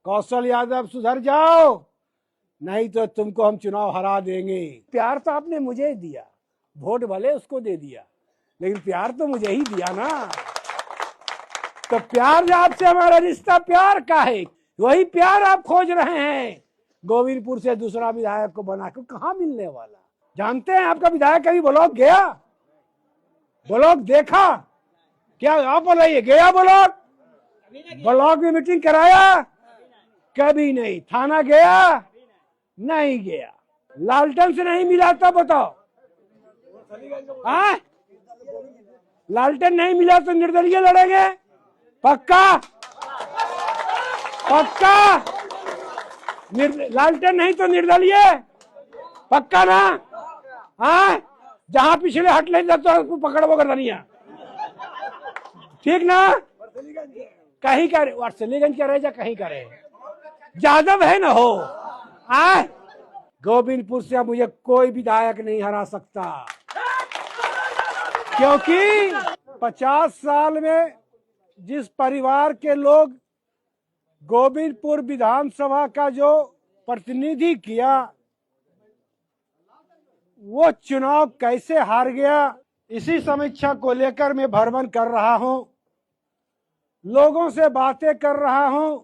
कौशल यादव सुधर जाओ, नहीं तो तुमको हम चुनाव हरा देंगे। प्यार तो आपने मुझे ही दिया, वोट भले उसको दे दिया, लेकिन प्यार तो मुझे ही दिया ना। तो प्यार आपसे हमारा रिश्ता प्यार का है, वही प्यार आप खोज रहे हैं। गोविंदपुर से दूसरा विधायक को बना के कहाँ मिलने वाला। जानते हैं आपका विधायक कभी ब्लॉक गया, ब्लॉक देखा क्या? आप बोलिए गया ब्लॉक? ब्लॉक में मीटिंग कराया? कभी नहीं। थाना गया? नहीं गया। लालटेन से नहीं मिला तो बताओ, हाँ? लालटेन नहीं मिला तो निर्दलीय लड़ेंगे? पक्का? पक्का? लालटेन नहीं तो निर्दलीय? पक्का ना? हाँ, जहां पिछले हट ले तो पकड़ वो गर्दनिया, ठीक ना? कहीं करे वात्सलीगंज करे या कहीं करे, यादव है ना हो। गोविंदपुर से अब मुझे कोई विधायक नहीं हरा सकता, क्योंकि 50 साल में जिस परिवार के लोग गोविंदपुर विधानसभा का जो प्रतिनिधि किया, वो चुनाव कैसे हार गया, इसी समीक्षा को लेकर मैं भ्रमण कर रहा हूं, लोगों से बातें कर रहा हूं।